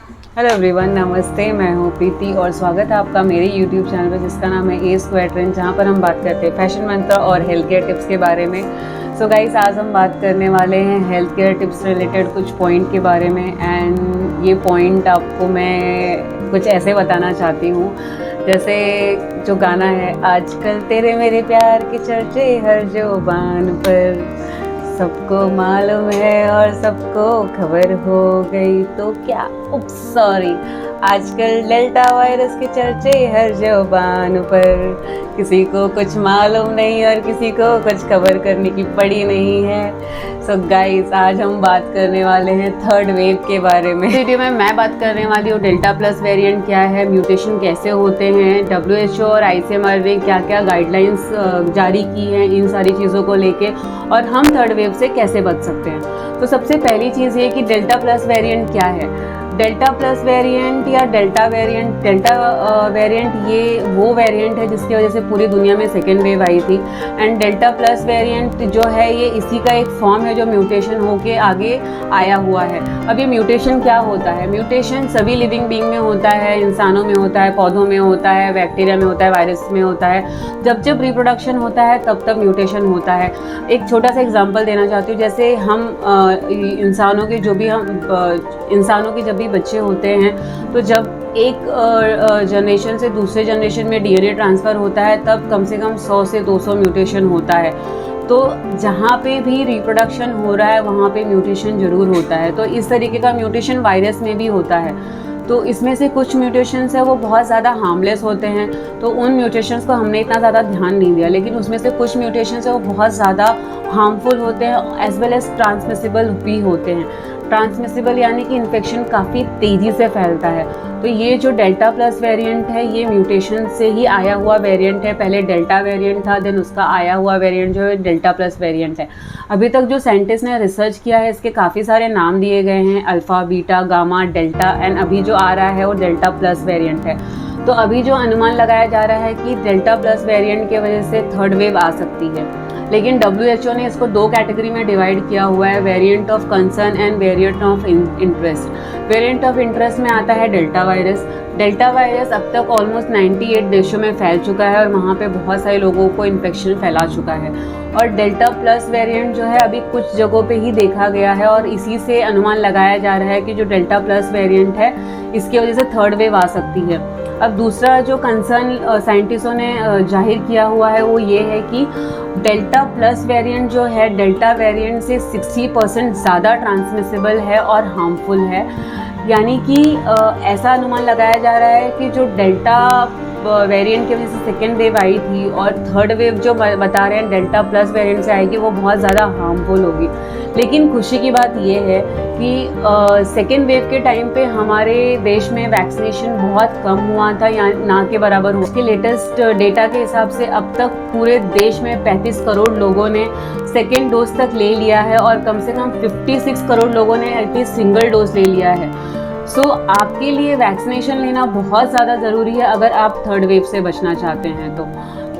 Hello everyone, नमस्ते। मैं हूँ प्रीति और स्वागत है आपका मेरे यूट्यूब चैनल पर जिसका नाम है ए स्क्वायर ट्रेंड, जहाँ पर हम बात करते हैं फैशन मंत्र और हेल्थ केयर टिप्स के बारे में। सो गाइस, आज हम बात करने वाले हैं हेल्थ केयर टिप्स रिलेटेड कुछ पॉइंट के बारे में। एंड ये पॉइंट आपको मैं कुछ ऐसे बताना चाहती हूँ जैसे जो गाना है, आजकल तेरे मेरे प्यार के चर्चे हर जुबान पर, सबको मालूम है और सबको खबर हो गई तो क्या, सॉरी, आजकल डेल्टा वायरस के चर्चे हर जुबान पर, किसी को कुछ मालूम नहीं और किसी को कुछ खबर करने की पड़ी नहीं है। सो गाइस, आज हम बात करने वाले हैं थर्ड वेव के बारे में। वीडियो में मैं बात करने वाली हूँ डेल्टा प्लस वेरिएंट क्या है, म्यूटेशन कैसे होते हैं, WHO और ICMR ने क्या क्या गाइडलाइंस जारी की हैं इन सारी चीज़ों को लेके, और हम थर्ड वेव से कैसे बच सकते हैं। तो सबसे पहली चीज़ ये कि डेल्टा प्लस वेरिएंट क्या है। डेल्टा प्लस वेरिएंट या डेल्टा वेरिएंट ये वो वेरिएंट है जिसकी वजह से पूरी दुनिया में सेकेंड वेव आई थी। एंड डेल्टा प्लस वेरिएंट जो है ये इसी का एक फॉर्म है जो म्यूटेशन होके आगे आया हुआ है। अब ये म्यूटेशन क्या होता है? म्यूटेशन सभी लिविंग बीइंग में होता है, इंसानों में होता है, पौधों में होता है, बैक्टीरिया में होता है, वायरस में होता है। जब रिप्रोडक्शन होता है तब म्यूटेशन होता है। एक छोटा सा एग्जांपल देना चाहती हूँ। जैसे हम इंसानों के जब भी बच्चे होते हैं तो जब एक जनरेशन से दूसरे जनरेशन में DNA ट्रांसफ़र होता है तब कम से कम 100 से 200 म्यूटेशन होता है। तो जहाँ पे भी रिप्रोडक्शन हो रहा है वहाँ पे म्यूटेशन ज़रूर होता है। तो इस तरीके का म्यूटेशन वायरस में भी होता है। तो इसमें से कुछ म्यूटेशंस है वो बहुत ज़्यादा हार्मलेस होते हैं, तो उन म्यूटेशंस को हमने इतना ज़्यादा ध्यान नहीं दिया। लेकिन उसमें से कुछ म्यूटेशंस है वो बहुत ज़्यादा हार्मफुल होते हैं, एज वेल एज ट्रांसमिसिबल भी होते हैं। ट्रांसमिसिबल यानी कि इन्फेक्शन काफ़ी तेज़ी से फैलता है। तो ये जो डेल्टा प्लस वेरिएंट है ये म्यूटेशन से ही आया हुआ वेरिएंट है। पहले डेल्टा वेरिएंट था, देन उसका आया हुआ वेरिएंट जो है डेल्टा प्लस वेरिएंट है। अभी तक जो साइंटिस्ट ने रिसर्च किया है इसके काफ़ी सारे नाम दिए गए हैं, alpha, beta, gamma, delta, and अभी जो आ रहा है वो डेल्टा प्लस वेरिएंट है। तो अभी जो अनुमान लगाया जा रहा है कि डेल्टा प्लस वेरिएंट की वजह से थर्ड वेव आ सकती है। लेकिन WHO ने इसको 2 कैटेगरी में डिवाइड किया हुआ है, variant of concern end variant of interest. Variant of interest में आता है डेल्टा वायरस। डेल्टा वायरस अब तक ऑलमोस्ट 98 देशों में फैल चुका है और वहाँ पे बहुत सारे लोगों को इन्फेक्शन फैला चुका है। और डेल्टा प्लस वेरिएंट जो है अभी कुछ जगहों पे ही देखा गया है और इसी से अनुमान लगाया जा रहा है कि जो डेल्टा प्लस वेरिएंट है इसकी वजह से थर्ड वेव आ सकती है। अब दूसरा जो कंसर्न साइंटिस्टों ने जाहिर किया हुआ है वो ये है कि डेल्टा प्लस वेरिएंट जो है डेल्टा वेरिएंट से 60% ज़्यादा ट्रांसमिसिबल है और हार्मफुल है। यानी कि ऐसा अनुमान लगाया जा रहा है कि जो डेल्टा वेरिएंट की वजह से सेकेंड वेव आई थी और थर्ड वेव जो बता रहे हैं डेल्टा प्लस वेरिएंट से आएगी वो बहुत ज़्यादा हार्मफुल होगी। लेकिन खुशी की बात ये है कि सेकेंड वेव के टाइम पे हमारे देश में वैक्सीनेशन बहुत कम हुआ था या ना के बराबर हुआ। उसके लेटेस्ट डेटा के हिसाब से अब तक पूरे देश में 35 करोड़ लोगों ने सेकेंड डोज तक ले लिया है और कम से कम 56 करोड़ लोगों ने एटलीस्ट सिंगल डोज ले लिया है। सो आपके लिए वैक्सीनेशन लेना बहुत ज़्यादा ज़रूरी है अगर आप थर्ड वेव से बचना चाहते हैं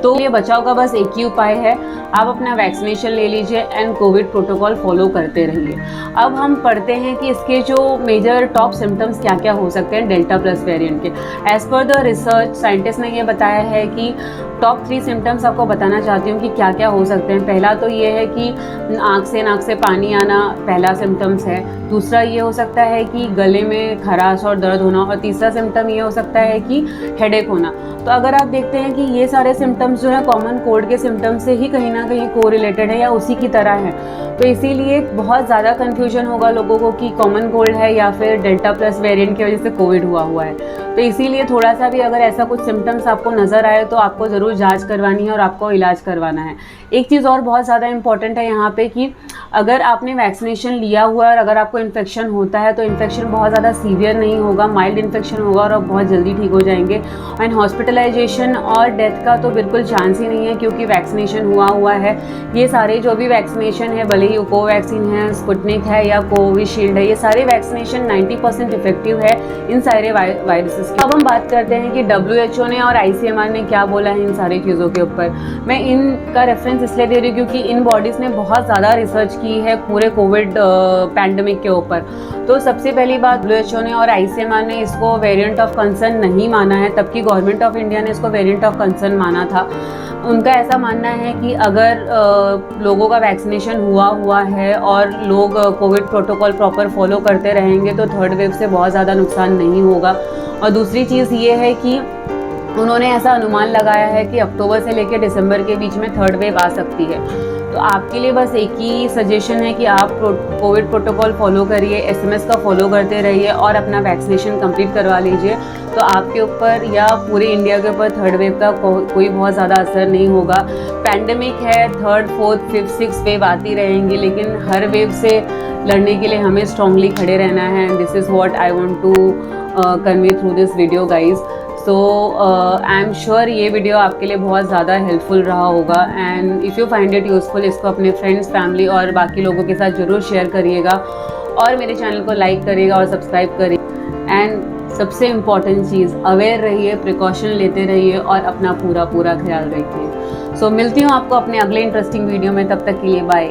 तो ये बचाव का बस एक ही उपाय है, आप अपना वैक्सीनेशन ले लीजिए एंड कोविड प्रोटोकॉल फॉलो करते रहिए। अब हम पढ़ते हैं कि इसके जो मेजर टॉप सिम्टम्स क्या क्या हो सकते हैं डेल्टा प्लस वेरिएंट के। As per the research scientist ने ये बताया है कि टॉप 3 सिम्टम्स आपको बताना चाहती हूँ कि क्या क्या हो सकते हैं। पहला तो ये है कि नाक से पानी आना पहला सिम्टम्स है। दूसरा ये हो सकता है कि गले में खराश और दर्द होना, और तीसरा सिम्टम ये हो सकता है कि हेडेक होना। तो अगर आप देखते हैं कि ये सारे सिम्टम्स जो है कॉमन कोल्ड के सिम्टम्स से ही कहीं ना कहीं कोरिलेटेड है या उसी की तरह है, तो इसीलिए बहुत ज़्यादा कन्फ्यूजन होगा लोगों को कि कॉमन कोल्ड है या फिर डेल्टा प्लस वेरिएंट की वजह से कोविड हुआ है। तो इसीलिए थोड़ा सा भी अगर ऐसा कुछ सिम्टम्स आपको नज़र आए तो आपको ज़रूर जांच करवानी है और आपको इलाज करवाना है। एक चीज़ और बहुत ज़्यादा इंपॉर्टेंट है यहाँ पे कि अगर आपने वैक्सीनेशन लिया हुआ है और अगर आपको इन्फेक्शन होता है तो इन्फेक्शन बहुत ज़्यादा सीवियर नहीं होगा, माइल्ड इन्फेक्शन होगा और आप बहुत जल्दी ठीक हो जाएंगे। एंड हॉस्पिटलाइजेशन और डेथ का तो बिल्कुल चांस ही नहीं है क्योंकि वैक्सीनेशन हुआ है। ये सारे जो भी वैक्सीनेशन है, भले ही कोवैक्सीन है, स्पुतनिक है या कोविशील्ड है, ये सारे वैक्सीनेशन 90% इफेक्टिव है इन सारे वायरसेस की। अब हम बात करते हैं कि WHO ने और ICMR ने क्या बोला है इन सारी चीज़ों के ऊपर। मैं इनका रेफरेंस इसलिए दे रही हूँ क्योंकि इन बॉडीज़ ने बहुत ज़्यादा रिसर्च की है पूरे कोविड पैंडमिक के ऊपर। तो सबसे पहली बात, WHO ने और ICMR ने इसको वेरिएंट ऑफ कंसर्न नहीं माना है, तब की गवर्नमेंट ऑफ इंडिया ने इसको वेरिएंट ऑफ कंसर्न माना था। उनका ऐसा मानना है कि अगर लोगों का वैक्सीनेशन हुआ है और लोग कोविड प्रोटोकॉल प्रॉपर फॉलो करते रहेंगे तो थर्ड वेव से बहुत ज़्यादा नुकसान नहीं होगा। और दूसरी चीज़ ये है कि उन्होंने ऐसा अनुमान लगाया है कि अक्टूबर से लेकर दिसंबर के बीच में थर्ड वेव आ सकती है। तो आपके लिए बस एक ही सजेशन है कि आप कोविड प्रोटोकॉल फॉलो करिए, SMS का फॉलो करते रहिए और अपना वैक्सीनेशन कंप्लीट करवा लीजिए। तो आपके ऊपर या पूरे इंडिया के ऊपर थर्ड वेव का कोई बहुत ज़्यादा असर नहीं होगा। पैंडेमिक है, third, fourth, fifth, six wave आती रहेंगी, लेकिन हर वेव से लड़ने के लिए हमें स्ट्रांगली खड़े रहना है। This is what I want to convey through this video guys. So I am sure ये वीडियो आपके लिए बहुत ज़्यादा हेल्पफुल रहा होगा, and if you find it useful इसको अपने फ्रेंड्स, फैमिली और बाकी लोगों के साथ ज़रूर शेयर करिएगा और मेरे चैनल को लाइक करिएगा और सब्सक्राइब करिए। एंड सबसे इम्पॉर्टेंट चीज़, अवेयर रहिए, प्रिकॉशन लेते रहिए और अपना पूरा ख्याल रखिए। सो मिलती हूँ आपको अपने अगले इंटरेस्टिंग वीडियो में, तब तक के लिए बाय।